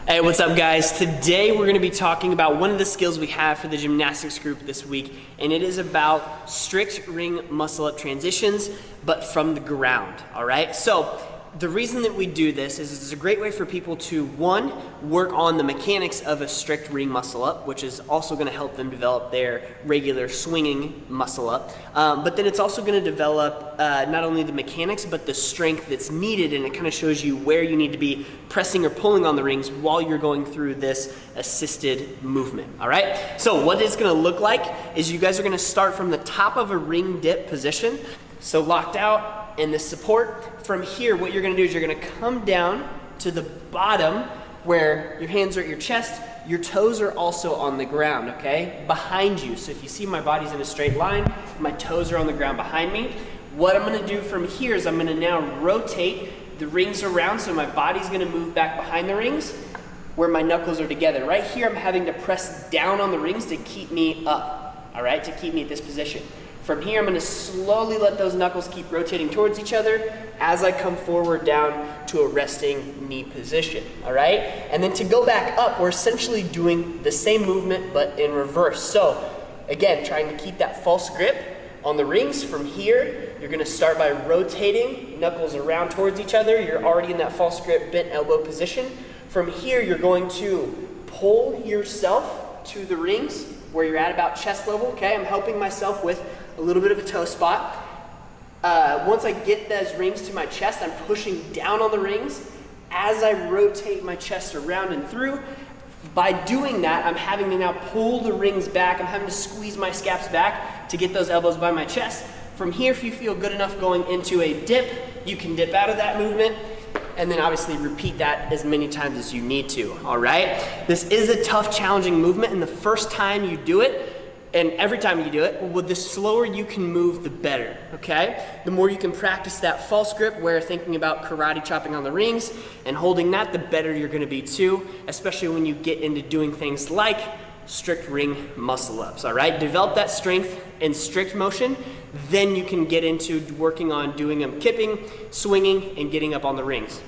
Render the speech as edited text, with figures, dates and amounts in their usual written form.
Hey, what's up guys? Today we're going to be talking about one of the skills we have for the gymnastics group this week, and it is about strict ring muscle up transitions, but from the ground, all right? So the reason that we do this is it's a great way for people to, one, work on the mechanics of a strict ring muscle up, which is also going to help them develop their regular swinging muscle up. But then it's also going to develop not only the mechanics, but the strength that's needed, and it kind of shows you where you need to be pressing or pulling on the rings while you're going through this assisted movement, all right? So what it's going to look like is you guys are going to start from the top of a ring dip position, so locked out, and the support. From here, what you're gonna do is you're gonna come down to the bottom where your hands are at your chest, your toes are also on the ground, okay? Behind you. So if you see my body's in a straight line, my toes are on the ground behind me. What I'm gonna do from here is I'm gonna now rotate the rings around, so my body's gonna move back behind the rings where my knuckles are together. Right here, I'm having to press down on the rings to keep me up, all right? To keep me at this position. From here, I'm going to slowly let those knuckles keep rotating towards each other as I come forward down to a resting knee position, all right? And then to go back up, we're essentially doing the same movement, but in reverse. So again, trying to keep that false grip on the rings. From here, you're going to start by rotating knuckles around towards each other. You're already in that false grip, bent elbow position. From here, you're going to pull yourself to the rings where you're at about chest level, okay? I'm helping myself with a little bit of a toe spot. Once I get those rings to my chest, I'm pushing down on the rings as I rotate my chest around and through. By doing that, I'm having to now pull the rings back. I'm having to squeeze my scaps back to get those elbows by my chest. From here, if you feel good enough going into a dip, you can dip out of that movement, and then obviously repeat that as many times as you need to, all right? This is a tough, challenging movement, and the first time you do it, and every time you do it, well, the slower you can move, the better, okay? The more you can practice that false grip where thinking about karate chopping on the rings and holding that, the better you're gonna be too, especially when you get into doing things like strict ring muscle ups, all right? Develop that strength in strict motion, then you can get into working on doing them kipping, swinging, and getting up on the rings.